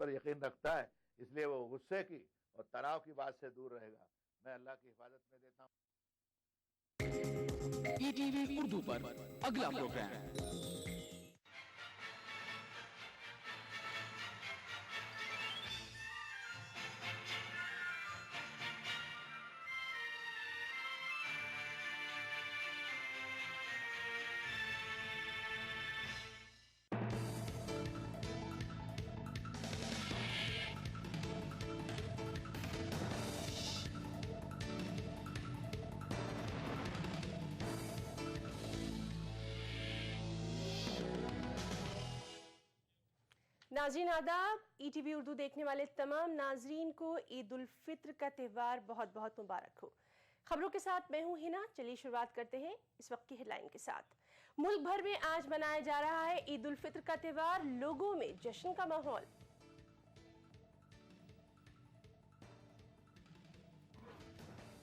पर यकीन रखता है, इसलिए वो गुस्से की और तनाव की बात से दूर रहेगा। मैं अल्लाह की हिफाजत में देता हूँ। ईटीवी उर्दू पर अगला प्रोग्राम। नाज़रीन आदाब, ईटीवी उर्दू देखने वाले तमाम नाजरीन को ईद उल फित्र का त्यौहार बहुत बहुत मुबारक हो। खबरों के साथ मैं हूं हिना। चलिए शुरुआत करते हैं इस वक्त की हेडलाइन के साथ। मुल्क भर में आज मनाया जा रहा है ईद उल फित्र का त्यौहार, लोगों में जश्न का माहौल।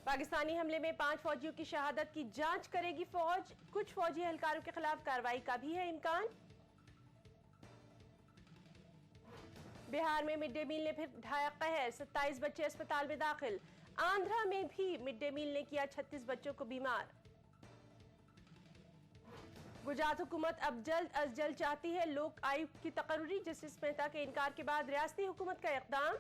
पाकिस्तानी हमले में 5 फौजियों की शहादत की जांच करेगी फौज, कुछ फौजी एहलकारों के खिलाफ कार्रवाई का भी है इम्कान। बिहार में मिड डे मील ने फिर ढाया कहर, 27 बच्चे अस्पताल में दाखिल। आंध्रा में भी मिड डे मील ने किया 36 बच्चों को बीमार। गुजरात हुकूमत अब जल्द अज जल्द चाहती है लोक आयुक्त की तकर्री, जस्टिस मेहता के इनकार के बाद रियासती हुकूमत का इकदाम।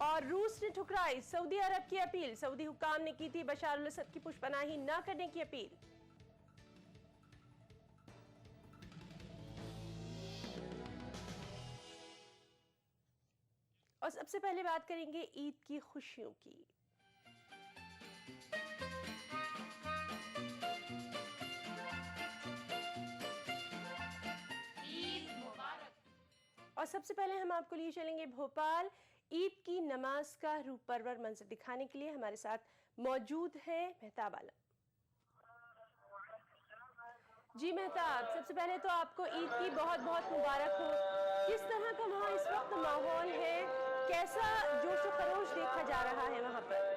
और रूस ने ठुकराई सऊदी अरब की अपील, सऊदी हुकाम ने की थी बशार अल असद की पुष्पनाही न करने की अपील। और सबसे पहले बात करेंगे ईद की खुशियों की। ईद मुबारक। और सबसे पहले हम आपको लिए चलेंगे भोपाल। ईद की नमाज का रूप परवर मंजर दिखाने के लिए हमारे साथ मौजूद है मेहताब आलम। जी मेहताब, सबसे पहले तो आपको ईद की बहुत बहुत मुबारक हो। किस तरह का वहाँ इस वक्त माहौल है, कैसा जोश व खरोश देखा जा रहा है वहाँ पर?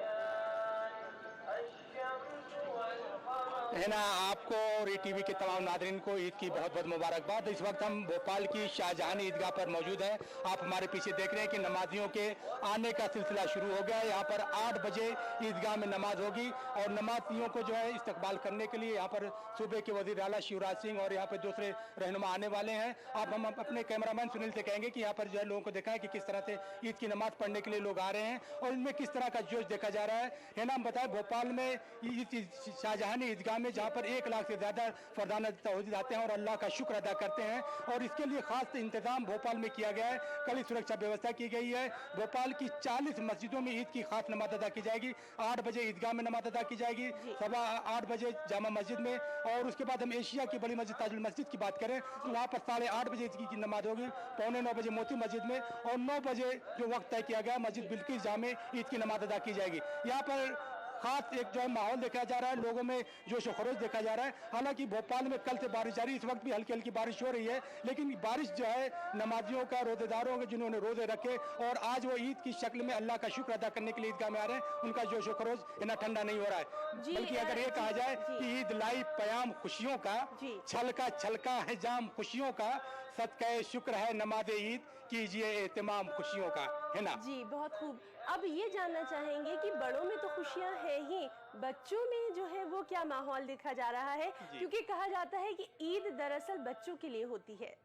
है ना, आपको और ईटीवी के तमाम नादरीन को ईद की बहुत बहुत मुबारकबाद। इस वक्त हम भोपाल की शाहजहानी ईदगाह पर मौजूद हैं। आप हमारे पीछे देख रहे हैं कि नमाजियों के आने का सिलसिला शुरू हो गया है। यहाँ पर 8 बजे ईदगाह में नमाज होगी और नमाजियों को जो है इस्तकबाल करने के लिए यहाँ पर सूबे के वज़ीर आला शिवराज सिंह और यहाँ पर दूसरे रहनुमा आने वाले हैं। आप हम अपने कैमरामैन सुनील से कहेंगे कि यहाँ पर जो है लोगों को दिखाएं कि किस तरह से ईद की नमाज पढ़ने के लिए लोग आ रहे हैं और इनमें किस तरह का जोश देखा जा रहा है ना। हम बताएं भोपाल में शाहजहानी ईदगाह में जहाँ पर 1 लाख से ज्यादा फरदाना तौहीद आते हैं और अल्लाह का शुक्र अदा करते हैं और इसके लिए खास इंतजाम भोपाल में किया गया है। कड़ी सुरक्षा व्यवस्था की गई है। भोपाल की 40 मस्जिदों में ईद की खास नमाज अदा की जाएगी। 8 बजे ईदगाह में नमाज अदा की जाएगी, 8:15 बजे जामा मस्जिद में, और उसके बाद हम एशिया की बड़ी मस्जिद ताजुल मस्जिद की बात करें तो वहाँ पर 8:30 बजे ईद की नमाज होगी, 8:45 बजे मोती मस्जिद में, और 9 बजे जो वक्त तय किया गया मस्जिद बिल्किस जाह में ईद की नमाज अदा की जाएगी। यहाँ पर खास एक जो है माहौल देखा जा रहा है, लोगों में जोश खरोश देखा जा रहा है। हालांकि भोपाल में कल से बारिश जारी, इस वक्त भी हल्की हल्की बारिश हो रही है, लेकिन बारिश जो है नमाजियों का, रोजेदारों के जिन्होंने रोजे रखे और आज वो ईद की शक्ल में अल्लाह का शुक्र अदा करने के लिए ईदगाह में आ रहे हैं, उनका जोश खरोश इतना ठंडा नहीं हो रहा है। बल्कि अगर ये कहा जाए कि ईद लाई पयाम खुशियों का, छलका छलका है जाम खुशियों का, सदका शुक्र है नमाज ईद, कीजिए एहतमाम खुशियों का, है ना। जी बहुत खूब। अब ये जानना चाहेंगे कि बड़ों में तो खुशियां है ही, बच्चों में जो है वो क्या माहौल देखा जा रहा है, क्योंकि कहा जाता है कि ईद दरअसल बच्चों के लिए होती है।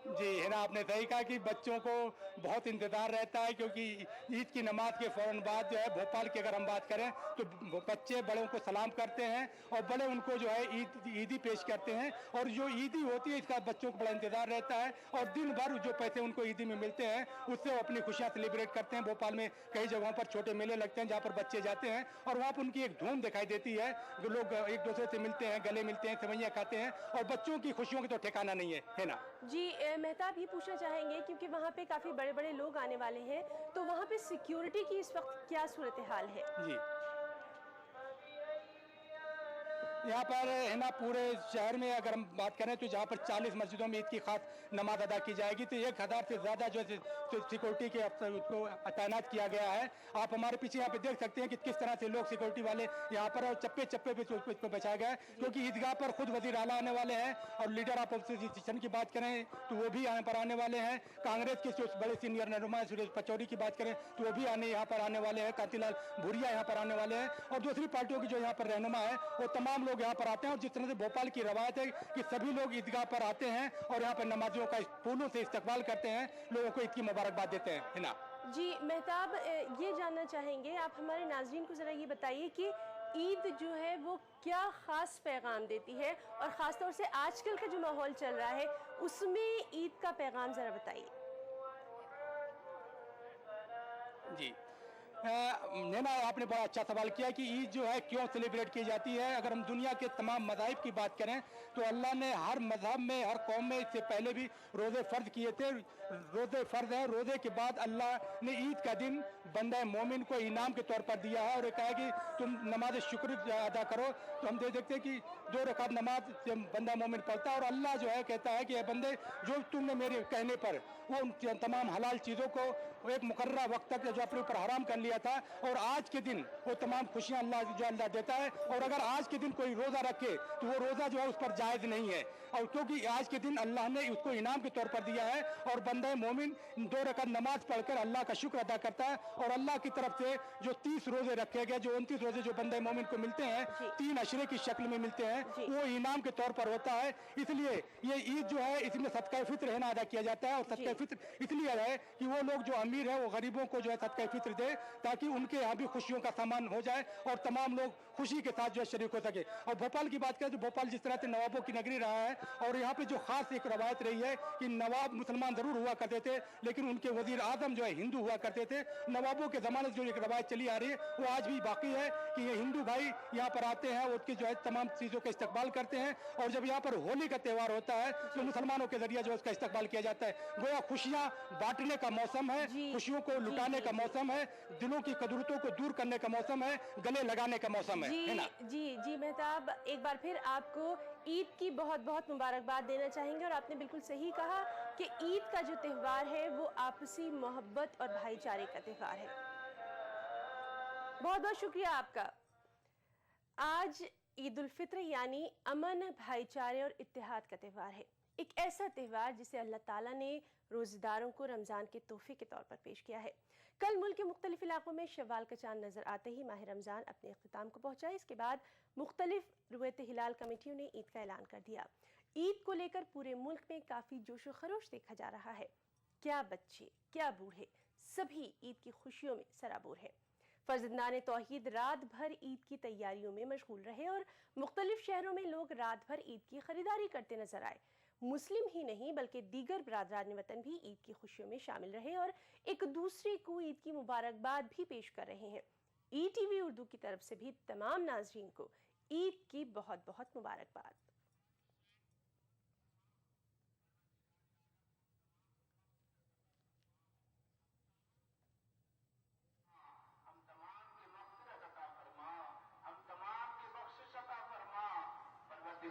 जी है ना, आपने सही कहा कि बच्चों को बहुत इंतजार रहता है, क्योंकि ईद की नमाज के फौरन बाद जो है भोपाल की अगर हम बात करें तो बच्चे बड़ों को सलाम करते हैं और बड़े उनको जो है ईदी पेश करते हैं, और जो ईदी होती है इसका बच्चों को बड़ा इंतजार रहता है और दिन भर जो पैसे उनको ईदी में मिलते हैं उससे वो अपनी खुशियाँ सेलिब्रेट करते हैं। भोपाल में कई जगहों पर छोटे मेले लगते हैं जहाँ पर बच्चे जाते हैं और वहाँ पर उनकी एक धूम दिखाई देती है, जो लोग एक दूसरे से मिलते हैं, गले मिलते हैं, सेवैयाँ खाते हैं, और बच्चों की खुशियों की तो ठिकाना नहीं है ना। जी मेहताब, ये पूछना चाहेंगे क्योंकि वहाँ पे काफी बड़े बड़े लोग आने वाले हैं, तो वहाँ पे सिक्योरिटी की इस वक्त क्या सूरत हाल है? जी यहाँ पर है ना पूरे शहर में अगर हम बात करें तो जहाँ पर 40 मस्जिदों में ईद की खास नमाज अदा की जाएगी, तो 1000 से ज़्यादा जो है सिक्योरिटी के अफसर उसको तैनात किया गया है। आप हमारे पीछे यहाँ पे देख सकते हैं कि किस तरह से लोग सिक्योरिटी वाले यहाँ पर और चप्पे चप्पे पे इसको बचाया गया है, क्योंकि ईदगाह पर खुद वजीर आला आने वाले हैं और लीडर ऑफ अपोजिशन की बात करें तो वो भी यहाँ पर आने वाले हैं। कांग्रेस के जो बड़े सीनियर नुमाइंदे सुरेश पचौरी की बात करें तो वो भी यहाँ पर आने वाले हैं, कांतिलाल भूरिया यहाँ पर आने वाले हैं और दूसरी पार्टियों की जो यहाँ पर रहनुमा है वो तमाम लोग यहाँ पर आते हैं। और जिस तरह से भोपाल की रवायत है कि सभी लोग ईदगाह पर आते हैं और यहाँ पर नमाजियों का फूलों से इस्तकबाल करते हैं, लोगों को ईद की मुबारकबाद देते हैं। है ना जी मेहताब, ये जानना चाहेंगे आप हमारे नाज़रीन को ज़रा ये बताइए कि ईद जो है वो क्या ख़ास पैगाम देती है और ख़ास तौर से आजकल का जो माहौल चल रहा है उसमें ईद का पैगाम ज़रा बताइए। जी नैना, आपने बड़ा अच्छा सवाल किया कि ईद जो है क्यों सेलिब्रेट की जाती है। अगर हम दुनिया के तमाम मज़ाहिब की बात करें तो अल्लाह ने हर मज़हब में, हर कौम में इससे पहले भी रोज़े फ़र्ज किए थे। रोज़े फ़र्ज है, रोज़े के बाद अल्लाह ने ईद का दिन बंदा मोमिन को इनाम के तौर पर दिया है और कहा कि तुम नमाज शुक्र अदा करो। तो हम देखते हैं कि 2 रकात नमाज बंदा मोमिन पढ़ता है और अल्लाह जो है कहता है कि बंदे जो तुमने मेरे कहने पर वो तमाम हलाल चीज़ों को एक मुकर्रर वक्त तक जो अपने ऊपर हराम कर लिया था और आज के दिन वो तमाम खुशियां अल्लाह देता है। और अगर आज के दिन कोई रोज़ा रखे तो वो रोज़ा जो है उस पर जायज़ नहीं है, और क्योंकि आज के दिन अल्लाह ने उसको इनाम के तौर पर दिया है और बंदा मोमिन 2 रकात नमाज पढ़कर अल्लाह का शुक्र अदा करता है और अल्लाह की तरफ से जो 30 रोजे रखे गए, जो 29 रोजे जो बंदा मोमिन को मिलते हैं 3 अशरे की शक्ल में मिलते हैं, वो इनाम के तौर पर होता है। इसलिए ये ईद जो है इसमें सदका फित्र है ना अदा किया जाता है और सदका फित्र इसलिए है कि वो लोग जो अमीर है वो गरीबों को जो है सदका फित्र दे ताकि उनके यहाँ भी खुशियों का सामान हो जाए और तमाम लोग खुशी के साथ जो है शरीक हो सके। और भोपाल की बात करें तो भोपाल जिस तरह से नवाबों की नगरी रहा है और यहाँ पे जो खास एक रवायत रही है कि नवाब मुसलमान जरूर हुआ करते थे लेकिन उनके वजीर आजम जो है हिंदू हुआ करते थे। नवाबों के जमाने से जो एक रवायत चली आ रही है वो आज भी बाकी है कि ये हिंदू भाई यहाँ पर आते हैं, उसकी जो है तमाम चीज़ों का इस्तकबाल करते हैं और जब यहाँ पर होली का त्यौहार होता है तो मुसलमानों के जरिए जो उसका इस्तकबाल किया जाता है। गोया खुशियाँ बांटने का मौसम है, खुशियों को लुटाने का मौसम है, दिलों की कदरूतों को दूर करने का मौसम है, गले लगाने का मौसम है ना। जी मेहताब, एक बार फिर आपको ईद की बहुत बहुत मुबारकबाद देना चाहेंगे और आपने बिल्कुल सही कहा कि ईद का जो त्यौहार है वो आपसी मोहब्बत और भाईचारे का त्यौहार है। बहुत बहुत शुक्रिया आपका। आज ईद उल फित्र यानी अमन, भाईचारे और इत्तेहाद का त्यौहार है, एक ऐसा त्यौहार जिसे अल्लाह ताला ने रोजेदारों को रमज़ान के तोहफे के तौर पर पेश किया है। कल मुल्क के मुख्तलिफ इलाकों में शव्वाल का चांद नजर आते ही माह रमज़ान अपने अख्ताम को पहुंचा। इसके बाद मुख्तलिफ रुयत हिलाल कमेटियों ने ईद का ऐलान कर दिया। ईद को लेकर पूरे मुल्क में काफ़ी जोशो खरोश देखा जा रहा है। क्या बच्चे क्या बूढ़े सभी ईद की खुशियों में सराबोर है। फर्जंदान तौहीद रात भर ईद की तैयारियों में मशगूल रहे और मुख्तलिफ शहरों में लोग रात भर ईद की खरीदारी करते नजर आए। मुस्लिम ही नहीं बल्कि दीगर बरादरान वतन भी ईद की खुशियों में शामिल रहे और एक दूसरे को ईद की मुबारकबाद भी पेश कर रहे हैं। ETV उर्दू की तरफ से भी तमाम नाजरीन को ईद की बहुत बहुत मुबारकबाद।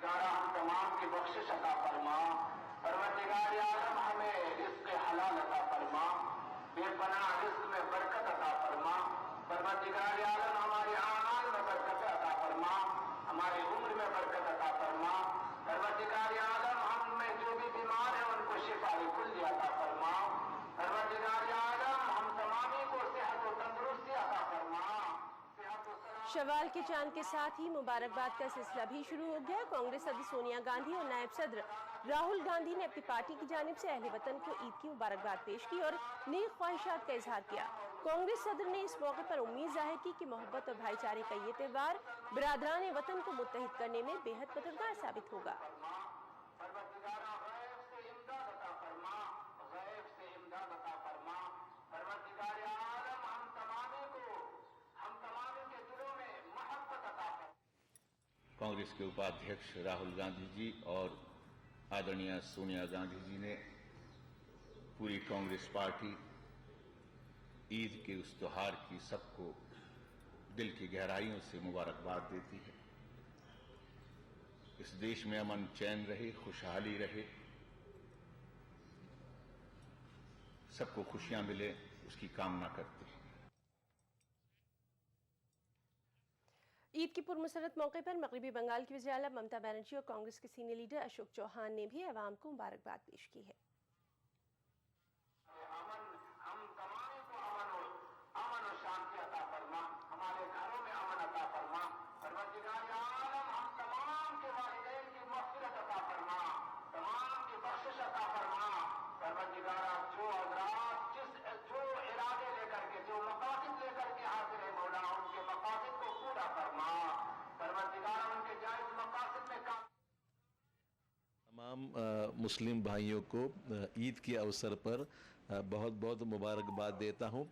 हम तमाम की बख्शिश अता फरमा, परवरदिगार आलम हमें रिज़्क़ हलाल अता फरमा, बेपनाह रिज़्क़ में बरकत अता फरमा, परवरदिगार आलम हमारे आमाल में बरकत अता फरमा, हमारी उम्र में बरकत अता फरमा, परवरदिगार आलम हम में जो भी बीमार है उनको शिफाए कुल्ली अता फरमा, परवरदिगार आलम हम तमामी को सेहत और तंदुरुस्ती अता फरमा। शवाल के चांद के साथ ही मुबारकबाद का सिलसिला भी शुरू हो गया। कांग्रेस सदर सोनिया गांधी और नायब सदर राहुल गांधी ने अपनी पार्टी की जानिब से अहले वतन को ईद की मुबारकबाद पेश की और नेक ख्वाहिशात का इजहार किया। कांग्रेस सदर ने इस मौके पर उम्मीद जाहिर की कि मोहब्बत और भाईचारे का ये त्यौहार बिरादरान वतन को मुत्तहिद करने में बेहद मददगार साबित होगा। कांग्रेस के उपाध्यक्ष राहुल गांधी जी और आदरणीय सोनिया गांधी जी ने पूरी कांग्रेस पार्टी ईद के उस त्योहार की सबको दिल की गहराइयों से मुबारकबाद देती है। इस देश में अमन चैन रहे, खुशहाली रहे, सबको खुशियां मिले, उसकी कामना करते हैं। ईद की पुरमसरत मौके पर मगरबी बंगाल की वज़ीर आला ममता बनर्जी और कांग्रेस के सीनियर लीडर अशोक चौहान ने भी अवाम को मुबारकबाद पेश की है। तमाम मुस्लिम भाइयों को ईद के अवसर पर बहुत बहुत मुबारकबाद देता हूं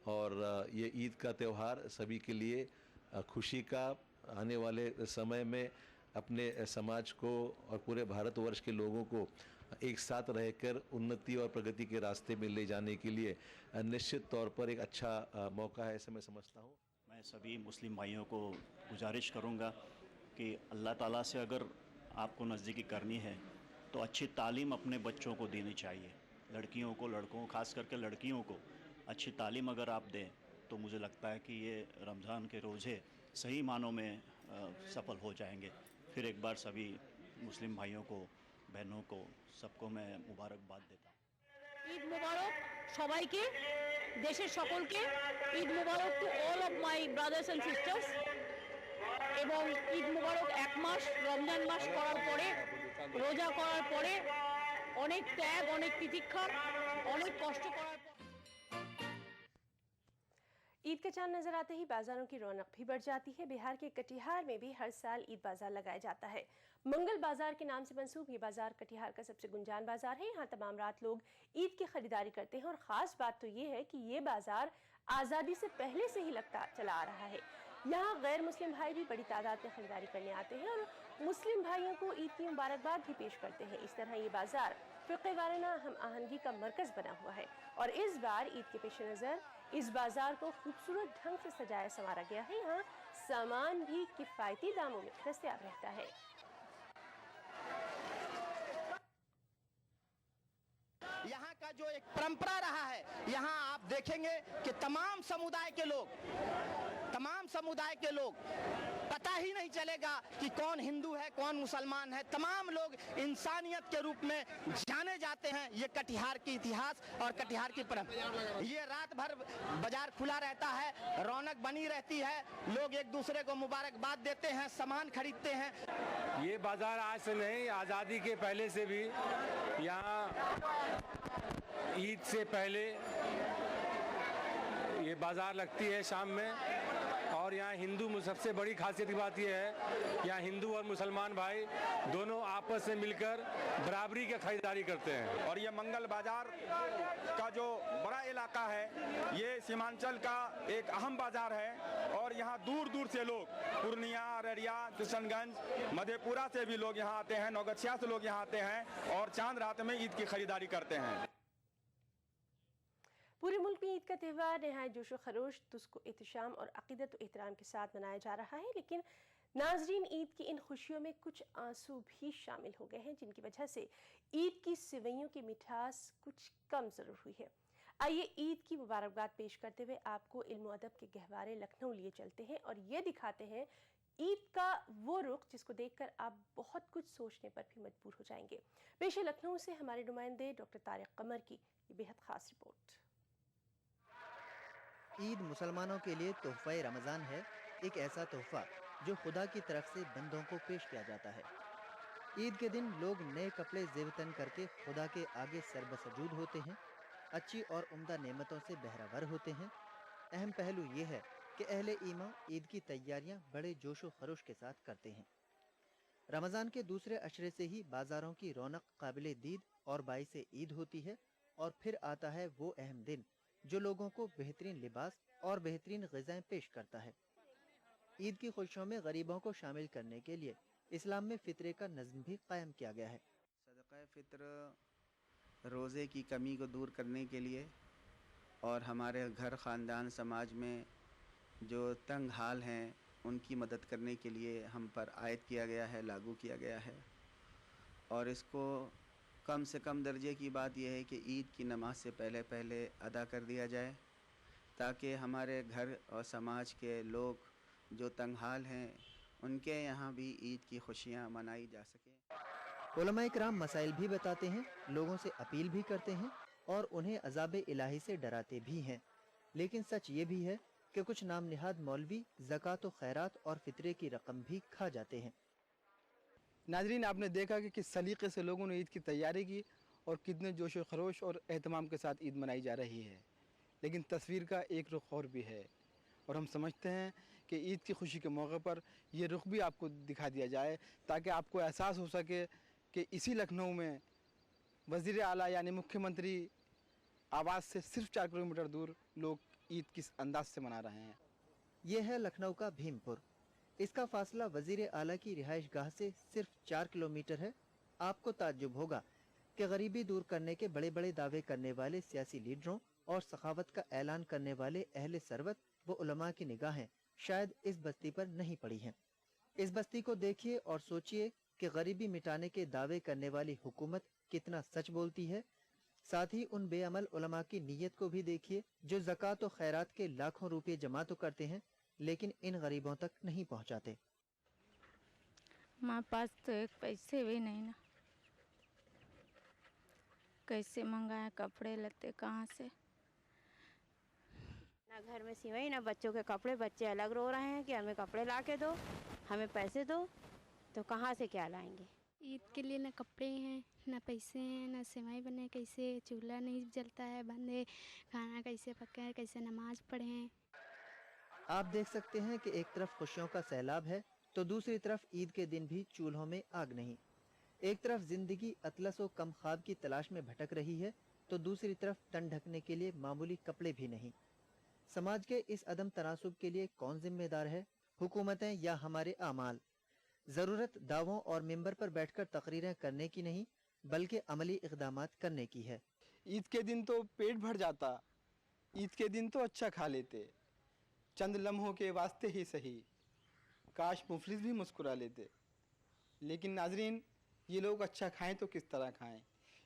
और ये ईद का त्यौहार सभी के लिए खुशी का, आने वाले समय में अपने समाज को और पूरे भारतवर्ष के लोगों को एक साथ रहकर उन्नति और प्रगति के रास्ते में ले जाने के लिए निश्चित तौर पर एक अच्छा मौका है, ऐसे मैं समझता हूँ। मैं सभी मुस्लिम भाइयों को गुजारिश करूँगा कि अल्लाह ताला से अगर आपको नज़दीकी करनी है तो अच्छी तालीम अपने बच्चों को देनी चाहिए। लड़कियों को, लड़कों को, ख़ास करके लड़कियों को अच्छी तालीम अगर आप दें तो मुझे लगता है कि ये रमज़ान के रोज़े सही मानों में सफल हो जाएंगे। फिर एक बार सभी मुस्लिम भाइयों को, बहनों को, सबको मैं मुबारकबाद देता हूँ। ईद मुबारक সবাইকে, দেশের সকলকে। ঈদ মুবারক to all of my brothers and sisters. এবং ঈদ মুবারক এক মাস রমজান মাস করার পরে, রোজা করার পরে অনেক ত্যাগ, অনেক তিতিক্ষা, অনেক কষ্ট করার পর ईद का चांद नजर आते ही बाजारों की रौनक भी बढ़ जाती है। बिहार के कटिहार में भी हर साल ईद बाजार लगाया जाता है। मंगल बाजार के नाम से मंसूब ये बाजार कटिहार का सबसे गुंजान बाजार है। यहाँ तमाम रात लोग ईद की खरीदारी करते हैं और खास बात तो ये है कि ये बाजार आज़ादी से पहले से ही लगता चला आ रहा है। यहाँ गैर मुस्लिम भाई भी बड़ी तादाद में खरीदारी करने आते हैं और मुस्लिम भाइयों को ईद की मुबारकबाद भी पेश करते हैं। इस तरह ये बाजार फ़िक़्ह वाराना हम आहंगी का मरकज़ बना हुआ है और इस बार ईद के पेश नज़र इस बाजार को खूबसूरत ढंग से सजाया संवारा गया है। यहाँ सामान भी किफ़ायती दामों में दस्तयाब रहता है। यहाँ का जो एक परंपरा रहा है, यहाँ आप देखेंगे कि तमाम समुदाय के लोग पता ही नहीं चलेगा कि कौन हिंदू है, कौन मुसलमान है। तमाम लोग इंसानियत के रूप में जाने जाते हैं। ये कटिहार की इतिहास और कटिहार की परंपरा। ये रात भर बाजार खुला रहता है, रौनक बनी रहती है, लोग एक दूसरे को मुबारकबाद देते हैं, सामान खरीदते हैं। ये बाजार आज से नहीं, आज़ादी के पहले से भी यहाँ ईद से पहले ये बाजार लगती है शाम में। और यहाँ हिंदू, सबसे बड़ी खासियत की बात यह है यहाँ हिंदू और मुसलमान भाई दोनों आपस में मिलकर बराबरी की खरीदारी करते हैं। और ये मंगल बाजार का जो बड़ा इलाका है, ये सीमांचल का एक अहम बाजार है और यहाँ दूर दूर से लोग, पूर्णिया, अररिया, किशनगंज, मधेपुरा से भी लोग यहाँ आते हैं, नौगछिया से लोग यहाँ आते हैं और चांद रात में ईद की खरीदारी करते हैं। पूरे मुल्क में ईद का त्यौहार नहायत जोश व खरोश, तुस्को एहतशाम और अक़ीदत व एहतराम के साथ मनाया जा रहा है। लेकिन नाजरीन, ईद की इन खुशियों में कुछ आंसू भी शामिल हो गए हैं, जिनकी वजह से ईद की सिवैयों की मिठास कुछ कम ज़रूर हुई है। आइए ईद की मुबारकबाद पेश करते हुए आपको इल्म अदब के गहवारे लखनऊ लिए चलते हैं और ये दिखाते हैं ईद का वो रुख जिसको देखकर आप बहुत कुछ सोचने पर भी मजबूर हो जाएंगे। पेश है लखनऊ से हमारे नुमाइंदे डॉक्टर तारिक कमर की ये बेहद ख़ास रिपोर्ट। ईद मुसलमानों के लिए तोहफ़े रमज़ान है, एक ऐसा तोहफ़ा जो खुदा की तरफ से बंदों को पेश किया जाता है। ईद के दिन लोग नए कपड़े ज़ेबतन करके खुदा के आगे सरबसजूद होते हैं, अच्छी और उम्दा नेमतों से बहरावर होते हैं। अहम पहलू ये है कि अहले ईमान ईद की तैयारियां बड़े जोश व खरोश के साथ करते हैं। रमज़ान के दूसरे अशरे से ही बाज़ारों की रौनक काबिले दीद और बाइसे ईद होती है और फिर आता है वो अहम दिन जो लोगों को बेहतरीन लिबास और बेहतरीन ग़िज़ाएं पेश करता है। ईद की खुशियों में गरीबों को शामिल करने के लिए इस्लाम में फ़ित्रे का नज़्म भी कायम किया गया है। सदक़ा फ़ित्र रोज़े की कमी को दूर करने के लिए और हमारे घर ख़ानदान समाज में जो तंग हाल हैं उनकी मदद करने के लिए हम पर आयद किया गया है, लागू किया गया है। और इसको कम से कम दर्जे की बात यह है कि ईद की नमाज से पहले पहले अदा कर दिया जाए, ताकि हमारे घर और समाज के लोग जो तंगहाल हैं उनके यहाँ भी ईद की खुशियाँ मनाई जा सकें। उलमा किराम मसाइल भी बताते हैं, लोगों से अपील भी करते हैं और उन्हें अज़ाब इलाही से डराते भी हैं। लेकिन सच ये भी है कि कुछ नाम निहाद मौलवी ज़कात व खैरात और फितरे की रकम भी खा जाते हैं। नाजरीन, आपने देखा कि किस सलीके से लोगों ने ईद की तैयारी की और कितने जोश व खरोश और एहतमाम के साथ ईद मनाई जा रही है। लेकिन तस्वीर का एक रुख और भी है और हम समझते हैं कि ईद की खुशी के मौके पर ये रुख भी आपको दिखा दिया जाए, ताकि आपको एहसास हो सके कि इसी लखनऊ में वज़ीर आला यानी मुख्यमंत्री आवास से सिर्फ 4 किलोमीटर दूर लोग ईद किस अंदाज से मना रहे हैं। ये है लखनऊ का भीमपुर। इसका फासला वज़ीर आला की रिहाइश गाह से सिर्फ 4 किलोमीटर है। आपको ताज्जुब होगा कि गरीबी दूर करने के बड़े बड़े दावे करने वाले सियासी लीडरों और सखावत का ऐलान करने वाले अहले सरवत व उलमा की निगाहें शायद इस बस्ती पर नहीं पड़ी हैं। इस बस्ती को देखिए और सोचिए कि गरीबी मिटाने के दावे करने वाली हुकूमत कितना सच बोलती है। साथ ही उन बेअमल उलमा की नीयत को भी देखिए जो ज़कात और खैरात के लाखों रुपए जमा तो करते हैं लेकिन इन गरीबों तक नहीं पहुंचाते। हमारे पास तो एक पैसे भी नहीं ना, कैसे मंगाए कपड़े लत्ते कहाँ से? ना घर में सिवाई ना बच्चों के कपड़े, बच्चे अलग रो रहे हैं कि हमें कपड़े ला के दो, हमें पैसे दो, तो कहाँ से क्या लाएंगे? ईद के लिए ना कपड़े हैं, ना पैसे हैं, ना सेवई बने, कैसे चूल्हा नहीं जलता है, बंद है, खाना कैसे पकाएं, कैसे नमाज पढ़ें। आप देख सकते हैं कि एक तरफ खुशियों का सैलाब है तो दूसरी तरफ ईद के दिन भी चूल्हों में आग नहीं। एक तरफ जिंदगी अतलस व कम ख्वाब की तलाश में भटक रही है तो दूसरी तरफ तन ढकने के लिए मामूली कपड़े भी नहीं। समाज के इस अदम तनासुब के लिए कौन जिम्मेदार है, हुकूमतें या हमारे आमाल? जरूरत दावों और मिंबर पर बैठकर तकरीरें करने की नहीं बल्कि अमली इक़दामात करने की है। ईद के दिन तो पेट भर जाता, ईद के दिन तो अच्छा खा लेते, चंद लम्हों के वास्ते ही सही, काश मुफलिस भी मुस्कुरा लेते। लेकिन नाजरीन, ये लोग अच्छा खाएं तो किस तरह खाएं,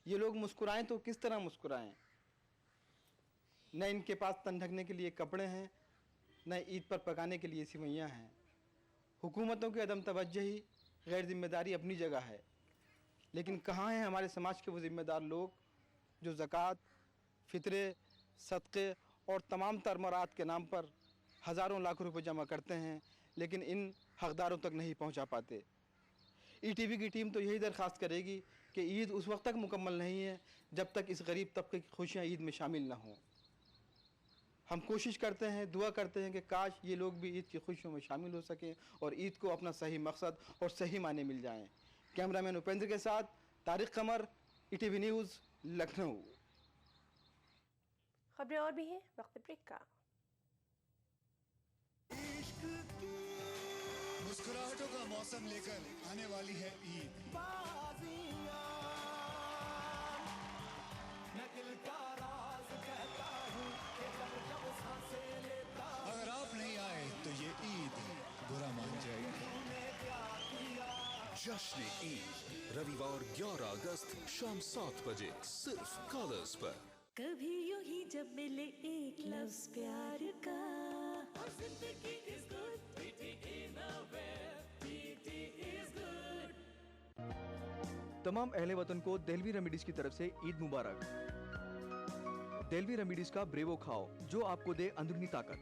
ये लोग मुस्कुराएं तो किस तरह मुस्कुराएं। न इनके पास तन ढकने के लिए कपड़े हैं, न ईद पर पकाने के लिए सिवैयाँ हैं। हुकूमतों की अदम तवज्जुही, गैर जिम्मेदारी अपनी जगह है, लेकिन कहाँ हैं हमारे समाज के वो जिम्मेदार लोग जो ज़कात, फितरे, सदक़े और तमाम तरमरात के नाम पर हज़ारों लाखों रुपए जमा करते हैं लेकिन इन हकदारों तक नहीं पहुंचा पाते। ईटीवी की टीम तो यही दरख्वास्त करेगी कि ईद उस वक्त तक मुकम्मल नहीं है जब तक इस गरीब तबके की खुशियाँ ईद में शामिल ना हों। हम कोशिश करते हैं, दुआ करते हैं कि काश ये लोग भी ईद की खुशियों में शामिल हो सकें और ईद को अपना सही मकसद और सही माने मिल जाएं। कैमरामैन उपेंद्र के साथ तारिक कमर, ईटीवी न्यूज़, लखनऊ। खबरें और भी हैं, वक्त ब्रेक का। मुस्कुराहटों का मौसम लेकर आने वाली है ईद। अगर आप नहीं आए तो ये ईद बुरा मान जाएगी। जश्न ईद रविवार 11 अगस्त शाम 7 बजे सिर्फ कलर्स पर। कभी यूं ही जब मिले एक लफ्ज़ प्यार का, जिंदगी is good, pity in a way, pity is good। तमाम अहले वतन को देलवी रेमेडीज की तरफ से ईद मुबारक। देलवी रेमेडीज का ब्रेवो खाओ जो आपको दे अंदरूनी ताकत।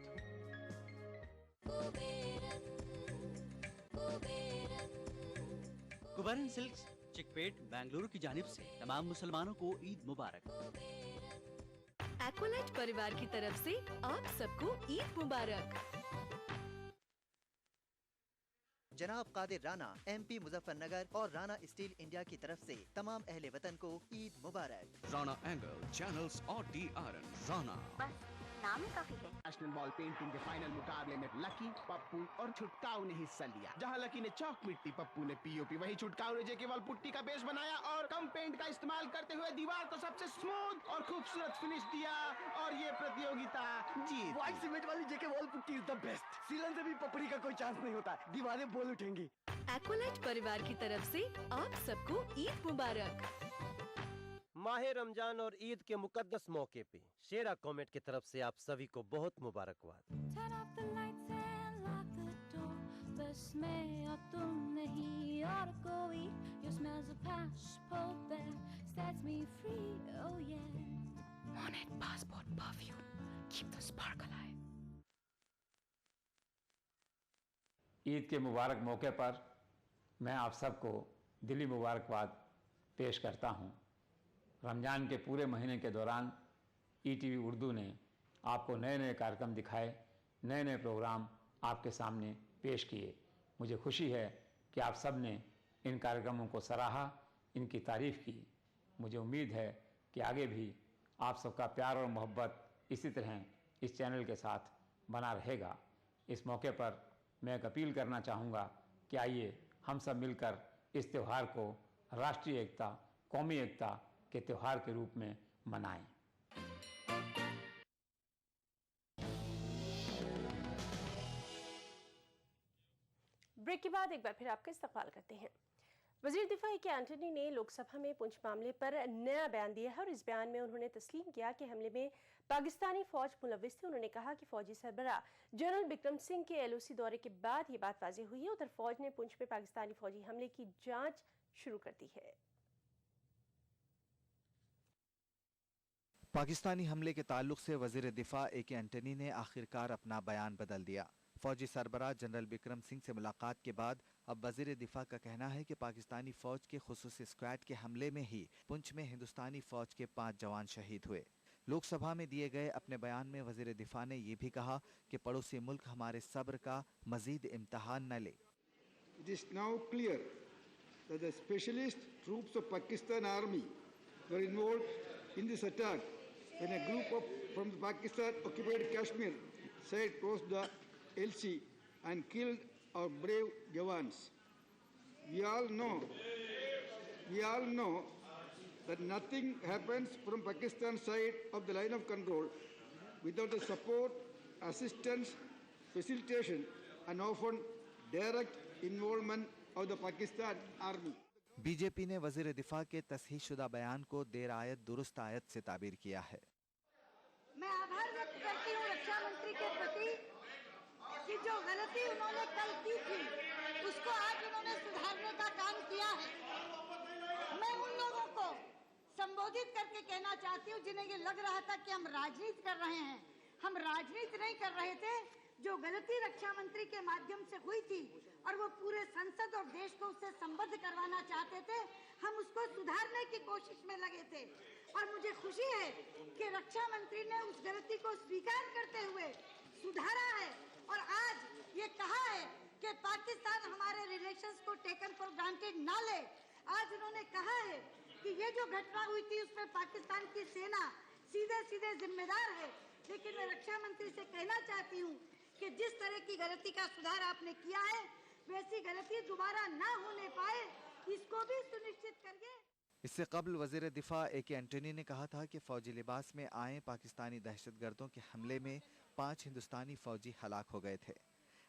कुबेरन सिल्क्स चिकपेट बेंगलुरु की जानिब से तमाम मुसलमानों को ईद मुबारक। एक्वालाइट परिवार की तरफ से आप सबको ईद मुबारक। जनाब कादिर राना, एमपी मुजफ्फरनगर और राना स्टील इंडिया की तरफ से तमाम अहले वतन को ईद मुबारक। राना एंगल, चैनल्स और डी आयरन राना। बस नाम ही काफी है। नेशनल बॉल पेंटिंग के फाइनल मुकाबले में लकी, पप्पू और छुटकाऊ ने हिस्सा लिया। जहां लकी ने चौक मिट्टी, पप्पू ने पीओपी, वहीं छुटकाऊ ने जेके बॉल पुट्टी का बेस बनाया और कम पेंट का इस्तेमाल करते हुए दीवार को सबसे स्मूथ और खूबसूरत फिनिश दिया और ये प्रतियोगिता जीत। व्हाइट सीमेंट वाली JK wall putty is the best. सीलन से भी पपड़ी का कोई चांस नहीं होता, दीवारें बोल उठेंगी। एक्वालाइट परिवार की तरफ से आप सबको ईद मुबारक। माह रमजान और ईद के मुकद्दस मौके पे शेरा कॉमेट की तरफ से आप सभी को बहुत मुबारकबाद। बस मैं और तुम नहीं और कोई, your smells of passport that sets me free, oh yeah. Monet passport perfume, keep the spark alive. Eid के मुबारक मौके पर मैं आप सबको दिली मुबारकबाद पेश करता हूँ। रमज़ान के पूरे महीने के दौरान ईटीवी उर्दू ने आपको नए नए कार्यक्रम दिखाए, नए नए प्रोग्राम आपके सामने पेश किए। मुझे खुशी है कि आप सब ने इन कार्यक्रमों को सराहा, इनकी तारीफ़ की। मुझे उम्मीद है कि आगे भी आप सबका प्यार और मोहब्बत इसी तरह इस चैनल के साथ बना रहेगा। इस मौके पर मैं एक अपील करना चाहूँगा कि आइए हम सब मिलकर इस त्यौहार को राष्ट्रीय एकता, कौमी एकता के त्यौहार के रूप में मनाएं। ब्रेक के बाद एक बार फिर आपका इस्तकबाल करते हैं। वज़ीर दिफा ए.के. एंटनी ने लोकसभा में पुंछ मामले पर नया बयान दिया है और इस बयान में उन्होंने तस्लीम किया कि हमले में पाकिस्तानी फौज मुलव्विस थी। उन्होंने कहा कि फौजी सरबराह जनरल बिक्रम सिंह के LOC दौरे के बाद ये बात वाज़ेह हुई है। उधर फौज ने पुंछ में पाकिस्तानी फौजी हमले की जाँच शुरू कर दी है। पाकिस्तानी हमले के ताल्लुक से वज़ीर दिफा ए.के. एंटनी ने आखिरकार अपना बयान बदल दिया। फौजी सरबराह जनरल बिक्रम सिंह से मुलाकात के बाद अब वज़ीर दिफा का कहना है कि पाकिस्तानी फौज के खुसूसी स्क्वाड के हमले में ही पुंछ में हिंदुस्तानी फौज के 5 जवान शहीद हुए। लोकसभा में दिए गए अपने बयान में वज़ीर दिफा ने ये भी कहा कि पड़ोसी मुल्क हमारे सब्र का मजीद इम्तहान न ले। It is now clear that the specialist troops of Pakistan Army were involved in this attack when a group from the Pakistan occupied Kashmir side crossed the LC and killed our brave Jawans. We all know that nothing happens from Pakistan side of the line of control without the support, assistance, facilitation and often direct involvement of the Pakistan Army. BJP ने वज़ीर दिफा के तस्हीह शुदा बयान को देर आयत दुरुस्त आयत से ताबीर किया है। मैं आभार व्यक्त करती हूँ रक्षा मंत्री के प्रति कि जो गलती उन्होंने कल की थी उसको आज उन्होंने सुधारने का काम किया है। मैं उन लोगों को संबोधित करके कहना चाहती हूँ जिन्हें ये लग रहा था कि हम राजनीति कर रहे हैं। हम राजनीति नहीं कर रहे थे। जो गलती रक्षा मंत्री के माध्यम से हुई थी और वो पूरे संसद और देश को उससे संबद्ध करवाना चाहते थे, हम उसको सुधारने की कोशिश में लगे थे और मुझे खुशी है कि रक्षा मंत्री ने उस गलती को स्वीकार करते हुए सुधारा है और आज ये कहा है कि पाकिस्तान हमारे रिलेशंस को टेकन फॉर ग्रांटेड ना ले। आज उन्होंने कहा है कि ये जो घटना हुई थी उसमें पाकिस्तान की सेना सीधे सीधे जिम्मेदार है। लेकिन मैं रक्षा मंत्री से कहना चाहती हूँ कि जिस तरह की गलती का सुधार आपने किया है वैसी गलती दोबारा ना होने पाए, इसको भी सुनिश्चित करिए। इससे कबल वज़ीर दिफा ए.के. एंटनी ने कहा था कि फौजी लिबास में आए पाकिस्तानी दहशतगर्दों के हमले में 5 हिंदुस्तानी फौजी हलाक हो गए थे।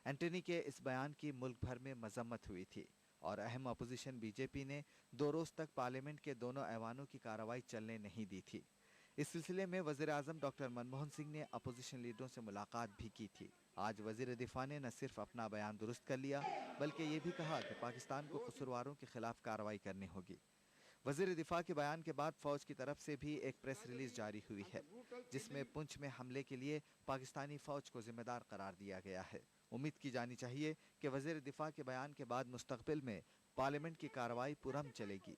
एंटनी के इस बयान की मुल्क भर में मजम्मत हुई थी और अहम अपोजिशन बीजेपी ने 2 रोज़ तक पार्लियामेंट के दोनों ऐवानों की कार्रवाई चलने नहीं दी थी। इस सिलसिले में वज़ीर आज़म डॉक्टर मनमोहन सिंह ने अपोजिशन लीडरों से मुलाकात भी की थी। आज वज़ीर दिफा ने न सिर्फ अपना बयान दुरुस्त कर लिया बल्कि ये भी कहा कि पाकिस्तान को कसूरवारों के खिलाफ कार्रवाई करनी होगी। वज़ीर दिफा के बयान के बाद फौज की तरफ से भी एक प्रेस रिलीज जारी हुई है जिसमें पुंछ में हमले के लिए पाकिस्तानी फौज को जिम्मेदार करार दिया गया है। उम्मीद की जानी चाहिए कि वज़ीर दिफा के बयान के बाद मुस्तक़बिल में पार्लियामेंट की कार्रवाई पुरअमन चलेगी।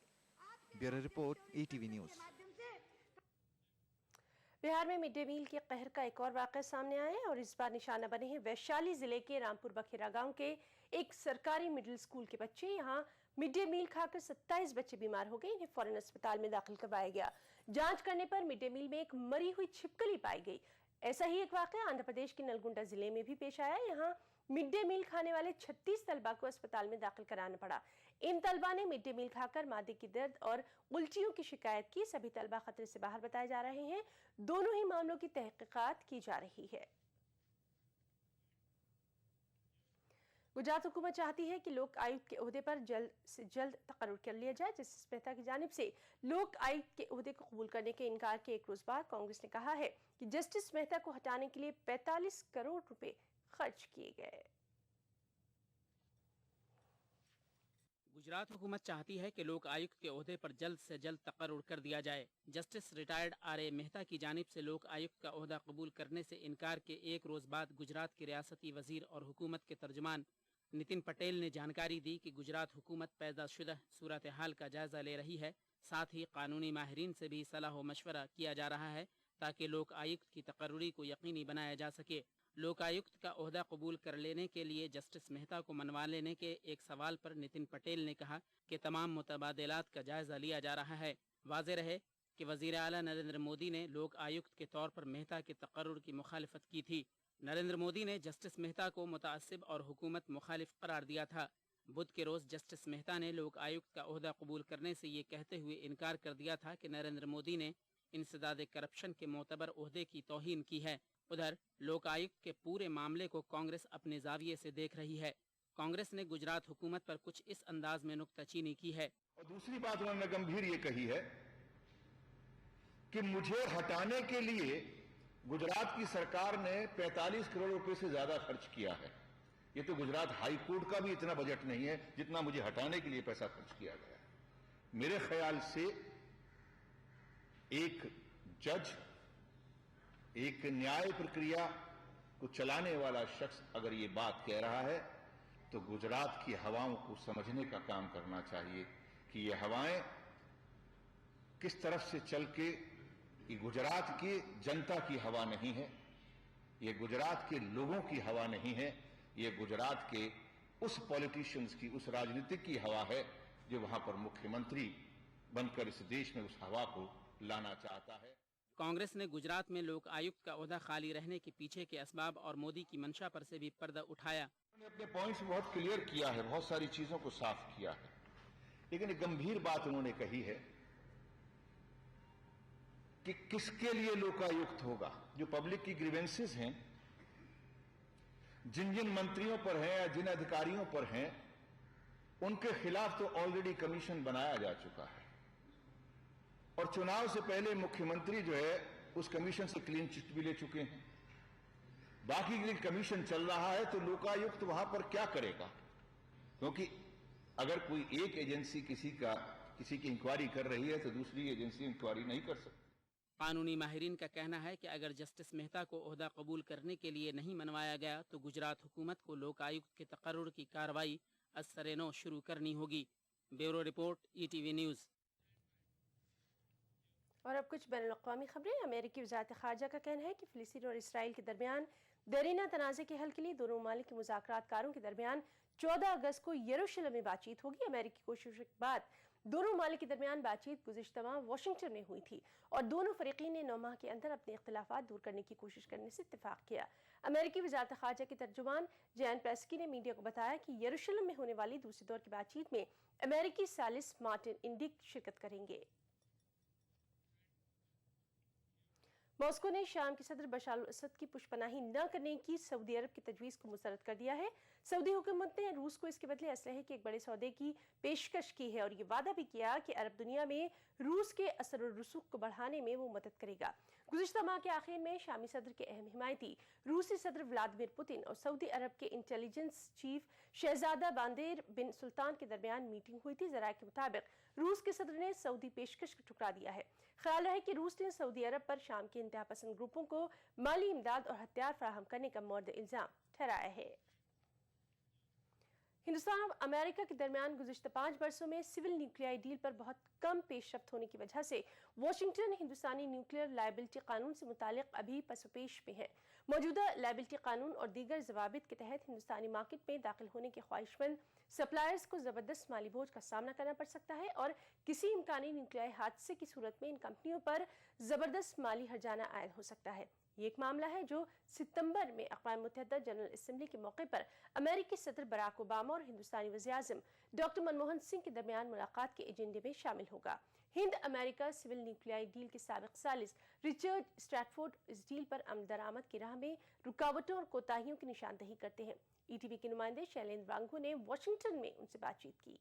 Bureau report ETV news. Bihar में मिड डे मील के कहर का एक और वाक़या सामने आया है और इस बार निशाना बने हैं वैशाली जिले के रामपुर बखेरा गांव के एक सरकारी मिडिल स्कूल के बच्चे। यहाँ मिड डे मील खाकर 27 बच्चे बीमार हो गए। इन्हें फौरन अस्पताल में दाखिल करवाया गया। जांच करने पर मिड डे मील में एक मरी हुई छिपकली पाई गई। ऐसा ही एक वाक़या आंध्र प्रदेश के नलगुंडा जिले में भी पेश आया। यहाँ मिड डे मील खाने वाले 36 तलबा को अस्पताल में दाखिल कराना पड़ा। इन तलबा ने मिड डे मील खाकर मादे की दर्द और उल्टियों की शिकायत की। सभी तलबा खतरे से बाहर बताए जा रहे हैं। दोनों ही मामलों की तहकीकात की जा रही है। गुजरात हुकूमत चाहती है कि लोक आयुक्त के ओहदे पर जल्द से जल्द तकर्रुर कर लिया जाए। जस्टिस मेहता की जानिब से लोक आयुक्त के ओहदे को कबूल करने के इनकार के एक रोज बाद कांग्रेस ने कहा है कि जस्टिस मेहता को हटाने के लिए 45 करोड़ रुपए खर्च किए गए। गुजरात हुकूमत चाहती है कि लोक आयुक्त के ओहदे पर जल्द से जल्द तकर्रुर कर दिया जाए। Justice retired R.A.. मेहता की जानिब से लोक आयुक्त का ओहदा कबूल करने से इनकार के एक रोज बाद गुजरात के रियासती वजीर और हुकूमत के तर्जुमान नितिन पटेल ने जानकारी दी कि गुजरात हुकूमत पैदाशुदा सूरत हाल का जायजा ले रही है। साथ ही कानूनी माहिरीन से भी सलाह व मशवरा किया जा रहा है ताकि लोक आयुक्त की तकर्रुरी को यकीनी बनाया जा सके। लोक आयुक्त का ओहदा कबूल कर लेने के लिए जस्टिस मेहता को मनवा लेने के एक सवाल पर नितिन पटेल ने कहा कि तमाम मुतबादलात का जायजा लिया जा रहा है। वाज़ेह रहे कि वज़ीर आला नरेंद्र मोदी ने लोक आयुक्त के तौर पर मेहता के तकर्रुर की मुखालिफत की थी। नरेंद्र मोदी ने जस्टिस मेहता को मुतासिब और हुकूमत मुखालिफ करार दिया था। बुध के रोज जस्टिस मेहता ने लोक आयुक्त का ओहदा कबूल करने से ये कहते हुए इनकार कर दिया था कि नरेंद्र मोदी ने इंसदाद करप्शन के मोतबर ओहदे की तौहीन की है। उधर लोक आयुक्त के पूरे मामले को कांग्रेस अपने जाविये से देख रही है। कांग्रेस ने गुजरात हुकूमत पर कुछ इस अंदाज में नुक्ताचीनी की है। और दूसरी बात उन्होंने गंभीर ये कही है कि मुझे हटाने के लिए गुजरात की सरकार ने 45 करोड़ रुपए से ज्यादा खर्च किया है। ये तो गुजरात हाई कोर्ट का भी इतना बजट नहीं है जितना मुझे हटाने के लिए पैसा खर्च किया गया है। मेरे ख्याल से एक जज, एक न्याय प्रक्रिया को चलाने वाला शख्स अगर ये बात कह रहा है तो गुजरात की हवाओं को समझने का काम करना चाहिए कि ये हवाएं किस तरफ से चल के, ये गुजरात की जनता की हवा नहीं है, ये गुजरात के लोगों की हवा नहीं है, ये गुजरात के उस पॉलिटिशियंस की, उस राजनीतिक की हवा है जो वहां पर मुख्यमंत्री बनकर इस देश में उस हवा को लाना चाहता है। कांग्रेस ने गुजरात में लोक आयुक्त का ओहदा खाली रहने के पीछे के असबाब और मोदी की मंशा पर से भी पर्दा उठाया। उन्होंने अपने पॉइंट्स बहुत क्लियर किया है, बहुत सारी चीजों को साफ किया है, लेकिन एक गंभीर बात उन्होंने कही है कि किसके लिए लोकायुक्त होगा। जो पब्लिक की ग्रीवेंसेस हैं, जिन जिन मंत्रियों पर हैं या जिन अधिकारियों पर हैं, उनके खिलाफ तो ऑलरेडी कमीशन बनाया जा चुका है और चुनाव से पहले मुख्यमंत्री जो है उस कमीशन से क्लीन चिट भी ले चुके हैं। बाकी के लिए कमीशन चल रहा है तो लोकायुक्त वहां पर क्या करेगा? क्योंकि अगर कोई एक एजेंसी किसी की इंक्वायरी कर रही है तो दूसरी एजेंसी इंक्वायरी नहीं कर सकती। कानूनी माहिरीन का कहना है कि अगर जस्टिस मेहता को ओहदा कबूल करने के लिए नहीं मनवाया गया तो गुजरात हुकूमत को लोक आयुक्त के तकर्रुर की कार्रवाई असर-ए-नौ शुरू करनी होगी। Bureau report, ETV news. और अब कुछ बैनुल-अक़वामी खबरें। अमेरिकी वज़ारत ख़ारजा का कहना है कि फ़िलिस्तीन और इसराइल के दरमियान देरीना तनाज़े के हल के लिए दोनों ममालिक के मुज़ाकरातकारों के दरमियान 14 अगस्त को यरूशलेम में बातचीत होगी। अमेरिकी कोशिश के बाद दोनों ममालिक के दरमियान बातचीत गुज़िश्ता माह वाशिंगटन में हुई थी और दोनों फ़रीक़ीन ने 9 माह के अंदर अपने इख्तिलाफ़ात दूर करने की कोशिश करने से इत्तेफ़ाक़ किया। अमेरिकी वज़ारत ख़ारजा के तर्जुमान जैन पेस्की ने मीडिया को बताया कि यरूशलेम में होने वाली दूसरे दौर की बातचीत में अमेरिकी सालिस मार्टिन इंडिक शिरकत करेंगे। मॉस्को ने शाम के सदर बशार अल-असद की पुष्पनाही न करने की सऊदी अरब की तजवीज़ को मुस्तरद कर दिया है। सऊदी हुकूमत ने रूस को इसके बदले असलहे के एक बड़े सौदे की पेशकश की है और ये वादा भी किया कि अरब दुनिया में रूस के असर और रसूख को बढ़ाने में वो मदद करेगा। गुज़िश्ता माह के आखिर में शामी सदर के अहम हिमायती रूसी सदर व्लादिमीर पुतिन और सऊदी अरब के इंटेलिजेंस चीफ शहजादा बांदेर बिन सुल्तान के दरमियान मीटिंग हुई थी। ज़राए के मुताबिक रूस के सदर ने सऊदी पेशकश को ठुकरा दिया है। ख्याल है कि रूस ने सऊदी अरब पर शाम के इंतहा पसंद ग्रुपों को माली इमदाद और हथियार फराहम करने का मर्द इल्ज़ाम ठहराया है। हिंदुस्तान और अमेरिका के दरमियान गुज़िश्ता 5 बरसों में सिविल न्यूक्लियर डील पर बहुत कम पेशरफ्त होने की वजह से वाशिंगटन हिंदुस्तानी न्यूक्लियर लायबिलिटी कानून से मुतालिक अभी पसपेश में है। मौजूदा लायबिलिटी कानून और दीगर ज़वाबित के तहत हिंदुस्तानी मार्केट में दाखिल होने के ख्वाहिशमंद सप्लायर्स को ज़बरदस्त माली बोझ का सामना करना पड़ सकता है और किसी इम्कानी न्यूक्लियर हादसे की सूरत में इन कंपनियों पर ज़बरदस्त माली हर्जाना आयद हो सकता है। ये एक मामला है जो सितंबर में अक़वाम मुत्तहिदा जनरल असेंबली के मौके पर अमेरिकी सदर बराक ओबामा और हिंदुस्तानी वज़ीर-ए-आज़म डॉक्टर मनमोहन सिंह के दरमियान मुलाकात के एजेंडे में शामिल होगा। Hind America civil nuclear deal के साबिक़ सालिस रिचर्ड स्ट्रैटफोर्ड इस डील पर अमल दरामद की राह में रुकावटों और कोताहियों की निशानदही करते हैं। ईटीवी के नुमाइंदे शैलेंद्र वांगू ने वाशिंगटन में उनसे बातचीत की।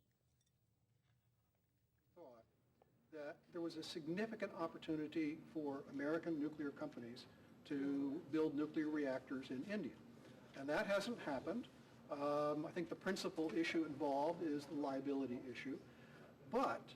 That there was a significant opportunity for American nuclear companies to build nuclear reactors in India. And that hasn't happened. I think the principal issue involved is the liability issue. But